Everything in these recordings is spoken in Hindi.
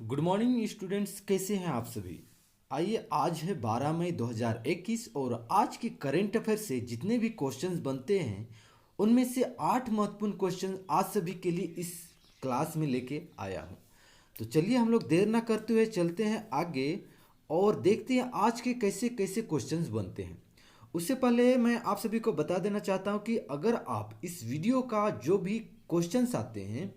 गुड मॉर्निंग स्टूडेंट्स, कैसे हैं आप सभी। आइए, आज है 12 मई 2021 और आज के करेंट अफेयर से जितने भी क्वेश्चंस बनते हैं उनमें से 8 महत्वपूर्ण क्वेश्चन आज सभी के लिए इस क्लास में लेके आया हूँ। तो चलिए हम लोग देर ना करते हुए चलते हैं आगे और देखते हैं आज के कैसे कैसे क्वेश्चंस बनते हैं। उससे पहले मैं आप सभी को बता देना चाहता हूँ कि अगर आप इस वीडियो का जो भी क्वेश्चंस आते हैं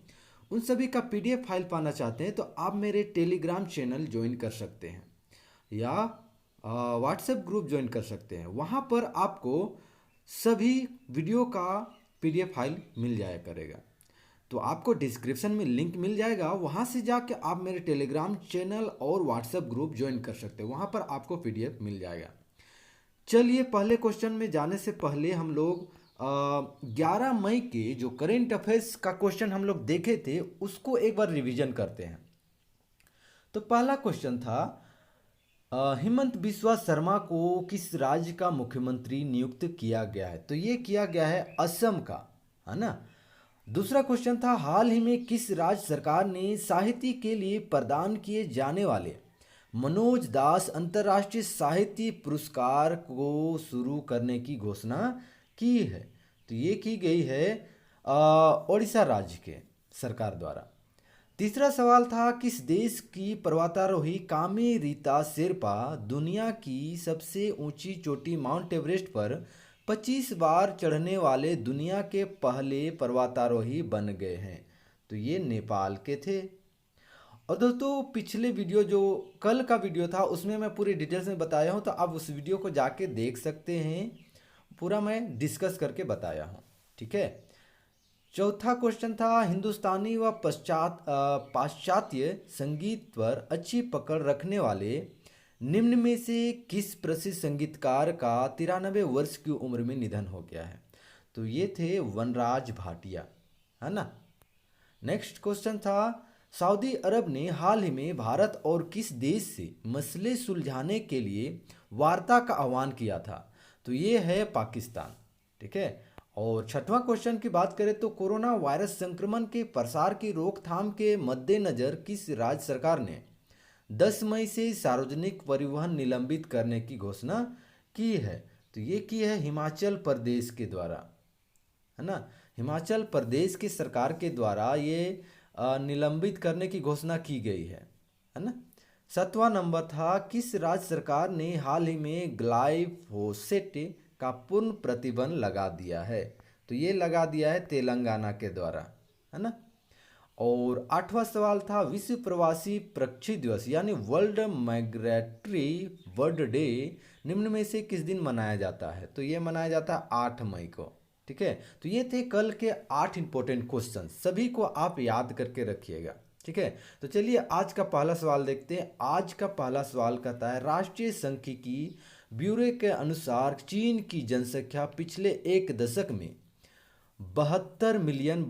उन सभी का पीडीएफ फाइल पाना चाहते हैं तो आप मेरे टेलीग्राम चैनल ज्वाइन कर सकते हैं या व्हाट्सएप ग्रुप ज्वाइन कर सकते हैं। वहाँ पर आपको सभी वीडियो का पीडीएफ फाइल मिल जाया करेगा। तो आपको डिस्क्रिप्शन में लिंक मिल जाएगा, वहाँ से जाके आप मेरे टेलीग्राम चैनल और व्हाट्सएप ग्रुप ज्वाइन कर सकते हैं। वहाँ पर आपको पीडीएफ मिल जाएगा। चलिए, पहले क्वेश्चन में जाने से पहले हम लोग 11 मई के जो करेंट अफेयर्स का क्वेश्चन हम लोग देखे थे उसको एक बार रिवीजन करते हैं। तो पहला क्वेश्चन था, हेमंत बिस्वा शर्मा को किस राज्य का मुख्यमंत्री नियुक्त किया गया है। तो ये किया गया है असम का, है ना। दूसरा क्वेश्चन था, हाल ही में किस राज्य सरकार ने साहित्य के लिए प्रदान किए जाने वाले मनोज दास अंतर्राष्ट्रीय साहित्य पुरस्कार को शुरू करने की घोषणा की है। तो ये की गई है ओडिशा राज्य के सरकार द्वारा। तीसरा सवाल था, किस देश की पर्वतारोही कामे रीता शेरपा दुनिया की सबसे ऊंची चोटी माउंट एवरेस्ट पर 25 बार चढ़ने वाले दुनिया के पहले पर्वतारोही बन गए हैं। तो ये नेपाल के थे। और दोस्तों, पिछले वीडियो जो कल का वीडियो था उसमें मैं पूरी डिटेल्स में बताया हूँ, तो आप उस वीडियो को जाके देख सकते हैं। पूरा मैं डिस्कस करके बताया हूँ, ठीक है। चौथा क्वेश्चन था, हिंदुस्तानी व पाश्चात्य संगीत पर अच्छी पकड़ रखने वाले निम्न में से किस प्रसिद्ध संगीतकार का 93 वर्ष की उम्र में निधन हो गया है। तो ये थे वनराज भाटिया, है ना। नेक्स्ट क्वेश्चन था, सऊदी अरब ने हाल ही में भारत और किस देश से मसले सुलझाने के लिए वार्ता का आह्वान किया था। तो ये है पाकिस्तान, ठीक है। और छठवां क्वेश्चन की बात करें तो कोरोना वायरस संक्रमण के प्रसार की रोकथाम के मद्देनजर किस राज्य सरकार ने 10 मई से सार्वजनिक परिवहन निलंबित करने की घोषणा की है। तो ये की है हिमाचल प्रदेश के द्वारा, है ना। हिमाचल प्रदेश की सरकार के द्वारा ये निलंबित करने की घोषणा की गई है ना। सातवां नंबर था, किस राज्य सरकार ने हाल ही में ग्लाइफोसेट का पूर्ण प्रतिबंध लगा दिया है। तो ये लगा दिया है तेलंगाना के द्वारा, है ना। और आठवां सवाल था, विश्व प्रवासी पक्षी दिवस यानी वर्ल्ड माइग्रेटरी बर्ड डे निम्न में से किस दिन मनाया जाता है। तो ये मनाया जाता है 8 मई को, ठीक है। तो ये थे कल के 8 इंपॉर्टेंट क्वेश्चन, सभी को आप याद करके रखिएगा, ठीक है। तो चलिए आज का पहला सवाल देखते हैं। आज का पहला सवाल कहता है, राष्ट्रीय सांख्यिकी ब्यूरो के अनुसार चीन की जनसंख्या पिछले एक दशक में 72 मिलियन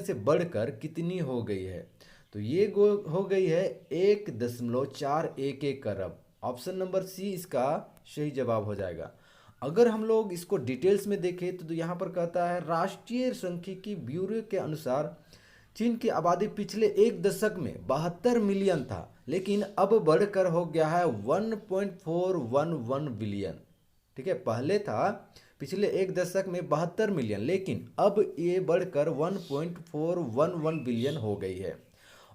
से बढ़कर कितनी हो गई है। तो ये हो गई है 1.411 अरब। ऑप्शन नंबर सी इसका सही जवाब हो जाएगा। अगर हम लोग इसको डिटेल्स में देखें तो यहाँ पर कहता है, राष्ट्रीय सांख्यिकी ब्यूरो के अनुसार चीन की आबादी पिछले एक दशक में 72 मिलियन था, लेकिन अब बढ़कर हो गया है 1.411 बिलियन, ठीक है। पहले था पिछले एक दशक में 72 मिलियन, लेकिन अब ये बढ़कर 1.411 बिलियन हो गई है।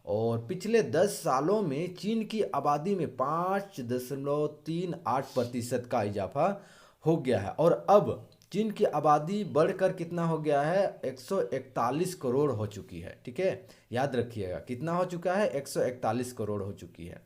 और पिछले 10 सालों में चीन की आबादी में 5.38% का इजाफा हो गया है और अब चीन की आबादी बढ़कर कितना हो गया है, 141 करोड़ हो चुकी है, ठीक है। याद रखिएगा कितना हो चुका है, 141 करोड़ हो चुकी है।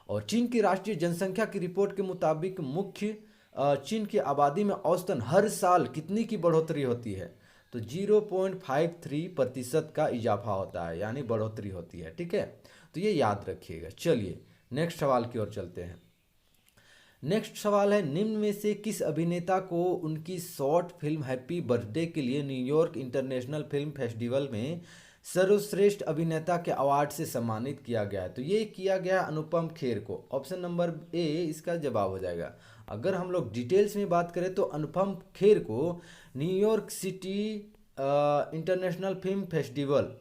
और चीन की राष्ट्रीय जनसंख्या की रिपोर्ट के मुताबिक मुख्य चीन की आबादी में औसतन हर साल कितनी की बढ़ोतरी होती है। तो 0.53% का इजाफा होता है, यानी बढ़ोतरी होती है, ठीक है। तो ये याद रखिएगा। चलिए नेक्स्ट सवाल की ओर चलते हैं। नेक्स्ट सवाल है, निम्न में से किस अभिनेता को उनकी शॉर्ट फिल्म हैप्पी बर्थडे के लिए न्यूयॉर्क इंटरनेशनल फिल्म फेस्टिवल में सर्वश्रेष्ठ अभिनेता के अवार्ड से सम्मानित किया गया है। तो ये किया गया अनुपम खेर को। ऑप्शन नंबर ए इसका जवाब हो जाएगा। अगर हम लोग डिटेल्स में बात करें तो अनुपम खेर को New York city international film festival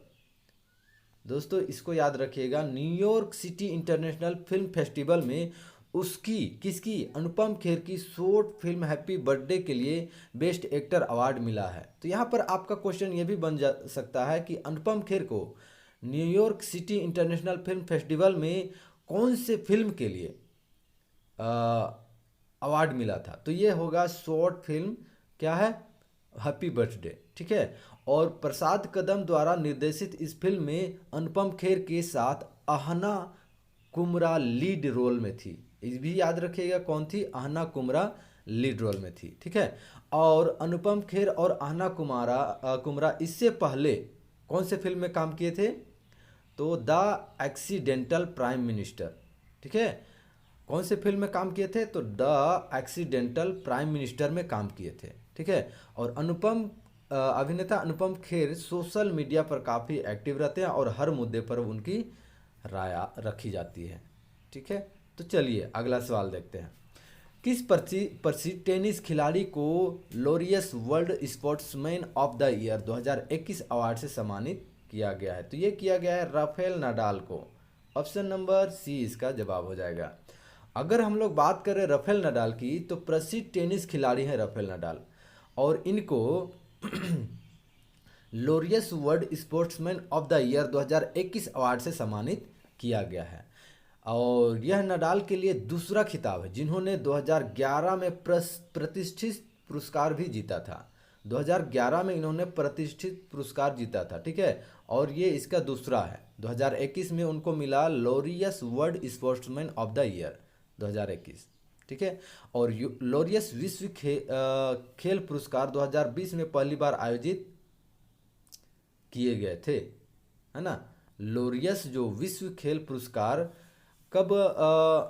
दोस्तों इसको याद रखिएगा, New York city international film festival में उसकी किसकी अनुपम खेर की शॉर्ट फिल्म हैप्पी बर्थडे के लिए बेस्ट एक्टर अवार्ड मिला है। तो यहाँ पर आपका क्वेश्चन ये भी बन जा सकता है कि अनुपम खेर को New York city international film festival में कौन से फिल्म के लिए अवार्ड मिला था। तो ये होगा शॉर्ट फिल्म, क्या है, हैप्पी बर्थडे, ठीक है। और प्रसाद कदम द्वारा निर्देशित इस फिल्म में अनुपम खेर के साथ आहना कुमरा लीड रोल में थी। ये भी याद रखिएगा कौन थी, आहना कुमरा लीड रोल में थी, ठीक है। और अनुपम खेर और आहना कुमरा इससे पहले कौन से फिल्म में काम किए थे, तो द एक्सीडेंटल प्राइम मिनिस्टर, ठीक है। कौन से फिल्म में काम किए थे, तो द एक्सीडेंटल प्राइम मिनिस्टर में काम किए थे, ठीक है। और अभिनेता अनुपम खेर सोशल मीडिया पर काफ़ी एक्टिव रहते हैं और हर मुद्दे पर उनकी राय रखी जाती है, ठीक है। तो चलिए अगला सवाल देखते हैं। किस प्रसिद्ध टेनिस खिलाड़ी को Laureus world sportsman of the year 2021 award से सम्मानित किया गया है। तो ये किया गया है राफेल नाडाल को। ऑप्शन नंबर सी इसका जवाब हो जाएगा। अगर हम लोग बात करें राफेल नाडाल की, तो प्रसिद्ध टेनिस खिलाड़ी हैं राफेल नाडाल, और इनको Laureus world sportsman of the year 2021 award से सम्मानित किया गया है। और यह नाडाल के लिए दूसरा खिताब है, जिन्होंने 2011 में प्रतिष्ठित पुरस्कार भी जीता था। 2011 में इन्होंने प्रतिष्ठित पुरस्कार जीता था, ठीक है। और ये इसका दूसरा है। 2021 में उनको मिला Laureus world sportsman of the year 2021, ठीक है। और लोरियस विश्व खेल पुरस्कार 2020 में पहली बार आयोजित किए गए थे, है ना। लोरियस जो विश्व खेल पुरस्कार कब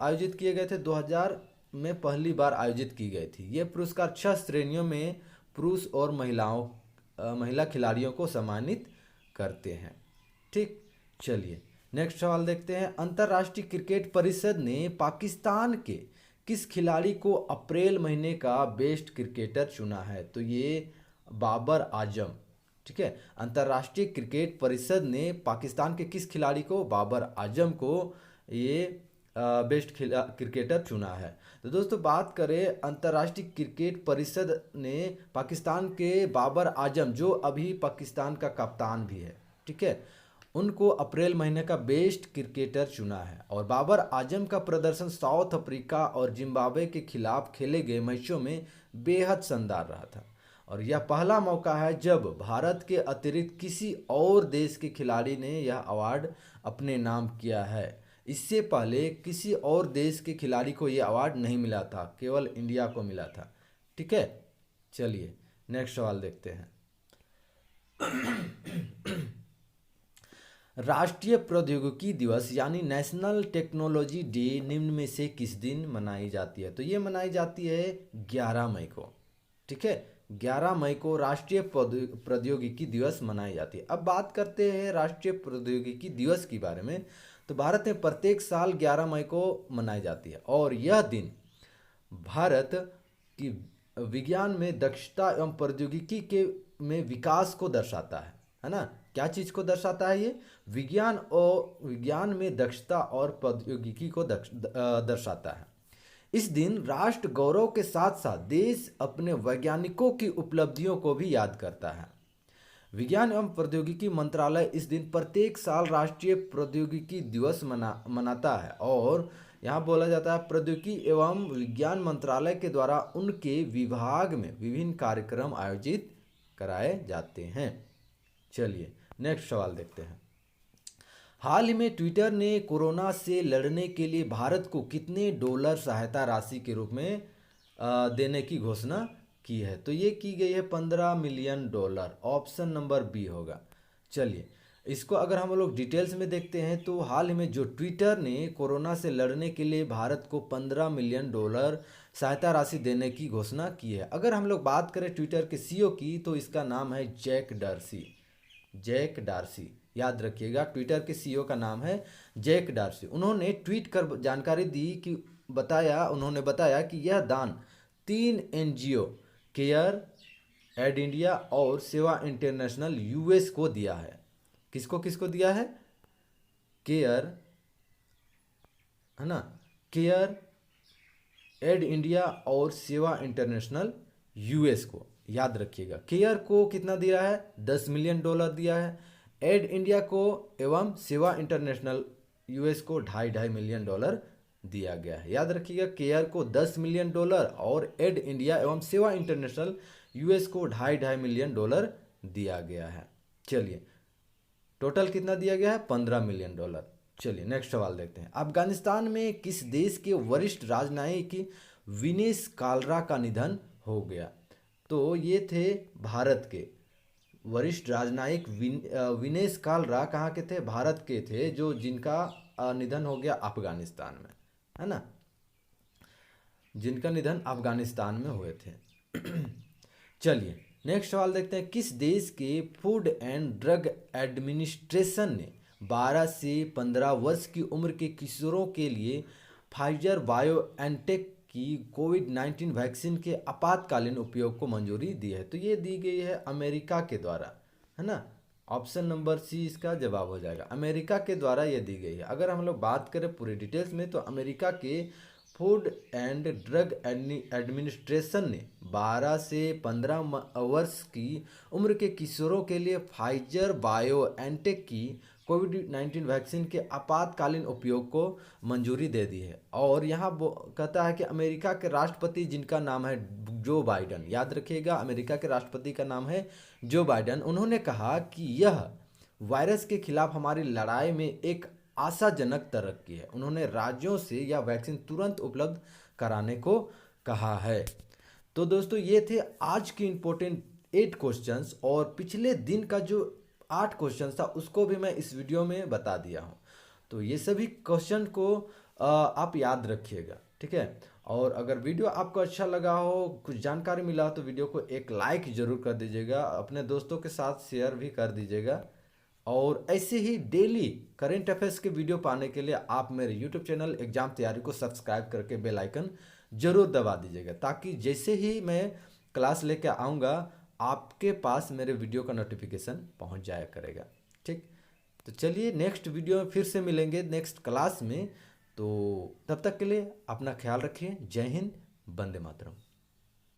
आयोजित किए गए थे, 2000 में पहली बार आयोजित की गई थी। ये पुरस्कार 6 श्रेणियों में पुरुष और महिला खिलाड़ियों को सम्मानित करते हैं, ठीक। चलिए नेक्स्ट सवाल देखते हैं। अंतर्राष्ट्रीय क्रिकेट परिषद ने पाकिस्तान के किस खिलाड़ी को अप्रैल महीने का बेस्ट क्रिकेटर चुना है। तो ये बाबर आजम, ठीक है। अंतर्राष्ट्रीय क्रिकेट परिषद ने पाकिस्तान के किस खिलाड़ी को, बाबर आजम को ये बेस्ट क्रिकेटर चुना है। तो दोस्तों बात करें, अंतर्राष्ट्रीय क्रिकेट परिषद ने पाकिस्तान के बाबर आजम, जो अभी पाकिस्तान का कप्तान भी है, ठीक है, उनको अप्रैल महीने का बेस्ट क्रिकेटर चुना है। और बाबर आजम का प्रदर्शन साउथ अफ्रीका और जिम्बाब्वे के खिलाफ खेले गए मैचों में बेहद शानदार रहा था। और यह पहला मौका है जब भारत के अतिरिक्त किसी और देश के खिलाड़ी ने यह अवार्ड अपने नाम किया है। इससे पहले किसी और देश के खिलाड़ी को यह अवार्ड नहीं मिला था, केवल इंडिया को मिला था, ठीक है। चलिए नेक्स्ट सवाल देखते हैं। राष्ट्रीय प्रौद्योगिकी दिवस यानी नेशनल टेक्नोलॉजी डे निम्न में से किस दिन मनाई जाती है। तो ये मनाई जाती है 11 मई को, ठीक है। 11 मई को राष्ट्रीय प्रौद्योगिकी दिवस मनाई जाती है। अब बात करते हैं राष्ट्रीय प्रौद्योगिकी दिवस के बारे में। तो भारत में प्रत्येक साल 11 मई को मनाई जाती है, और यह दिन भारत की विज्ञान में दक्षता एवं प्रौद्योगिकी के में विकास को दर्शाता है ना। क्या चीज़ को दर्शाता है ये, विज्ञान में दक्षता और प्रौद्योगिकी को दर्शाता है। इस दिन राष्ट्र गौरव के साथ साथ देश अपने वैज्ञानिकों की उपलब्धियों को भी याद करता है। विज्ञान एवं प्रौद्योगिकी मंत्रालय इस दिन प्रत्येक साल राष्ट्रीय प्रौद्योगिकी दिवस मनाता है, और यहाँ बोला जाता है प्रौद्योगिकी एवं विज्ञान मंत्रालय के द्वारा उनके विभाग में विभिन्न कार्यक्रम आयोजित कराए जाते हैं। चलिए नेक्स्ट सवाल देखते हैं। हाल ही में ट्विटर ने कोरोना से लड़ने के लिए भारत को कितने डॉलर सहायता राशि के रूप में देने की घोषणा की है। तो ये की गई है 15 million dollar. Option number B होगा। चलिए इसको अगर हम लोग डिटेल्स में देखते हैं, तो हाल ही में जो ट्विटर ने कोरोना से लड़ने के लिए भारत को 15 मिलियन डॉलर सहायता राशि देने की घोषणा की है। अगर हम लोग बात करें ट्विटर के सीईओ की, तो इसका नाम है जैक डार्सी। याद रखिएगा, ट्विटर के सीईओ का नाम है जैक डार्सी। उन्होंने ट्वीट कर जानकारी दी कि उन्होंने बताया कि यह दान 3 एनजीओ केयर, एड इंडिया और सेवा इंटरनेशनल यूएस को दिया है। किसको किसको दिया है? केयर, है ना, केयर, एड इंडिया और सेवा इंटरनेशनल यूएस को। याद रखिएगा, केयर को कितना दिया है, $10 मिलियन दिया है। एड इंडिया को एवं सेवा इंटरनेशनल यूएस को $2.5 मिलियन दिया गया है। याद रखिएगा, केयर को $10 मिलियन और एड इंडिया एवं सेवा इंटरनेशनल यूएस को $2.5 मिलियन दिया गया है। चलिए, टोटल कितना दिया गया है, $15 मिलियन। चलिए नेक्स्ट सवाल देखते हैं। अफगानिस्तान में किस देश के वरिष्ठ राजनयिक विनेश कालरा का निधन हो गया? तो ये थे भारत के वरिष्ठ राजनयिक विनेश कालरा कहाँ के थे, भारत के थे, जो जिनका निधन हो गया अफगानिस्तान में, है ना, जिनका निधन अफगानिस्तान में हुए थे। चलिए नेक्स्ट सवाल देखते हैं। किस देश के फूड एंड ड्रग एडमिनिस्ट्रेशन ने 12 से 15 वर्ष की उम्र के किशोरों के लिए फाइजर बायोएनटेक की कोविड-19 वैक्सीन के आपातकालीन उपयोग को मंजूरी दी है? तो ये दी गई है अमेरिका के द्वारा, है ना। ऑप्शन नंबर सी इसका जवाब हो जाएगा, अमेरिका के द्वारा ये दी गई है। अगर हम लोग बात करें पूरे डिटेल्स में, तो अमेरिका के फूड एंड ड्रग एडमिनिस्ट्रेशन ने 12 से 15 वर्ष की उम्र के किशोरों के लिए फाइजर बायोएनटेक की कोविड-19 वैक्सीन के आपातकालीन उपयोग को मंजूरी दे दी है। और यहाँ कहता है कि अमेरिका के राष्ट्रपति, जिनका नाम है जो बाइडन, याद रखिएगा अमेरिका के राष्ट्रपति का नाम है जो बाइडन, उन्होंने कहा कि यह वायरस के खिलाफ हमारी लड़ाई में एक आशाजनक तरक्की है। उन्होंने राज्यों से यह वैक्सीन तुरंत उपलब्ध कराने को कहा है। तो दोस्तों ये थे आज की इम्पोर्टेंट 8 क्वेश्चंस, और पिछले दिन का जो 8 क्वेश्चंस था उसको भी मैं इस वीडियो में बता दिया हूँ। तो ये सभी क्वेश्चन को आप याद रखिएगा, ठीक है। और अगर वीडियो आपको अच्छा लगा हो, कुछ जानकारी मिला हो, तो वीडियो को एक लाइक ज़रूर कर दीजिएगा, अपने दोस्तों के साथ शेयर भी कर दीजिएगा। और ऐसे ही डेली करेंट अफेयर्स के वीडियो पाने के लिए आप मेरे यूट्यूब चैनल एग्जाम तैयारी को सब्सक्राइब करके बेल आइकन जरूर दबा दीजिएगा, ताकि जैसे ही मैं क्लास लेके आऊँगा आपके पास मेरे वीडियो का नोटिफिकेशन पहुँच जाया करेगा, ठीक। तो चलिए नेक्स्ट वीडियो में फिर से मिलेंगे नेक्स्ट क्लास में। तो तब तक के लिए अपना ख्याल रखिए। जय हिंद, वंदे मातरम।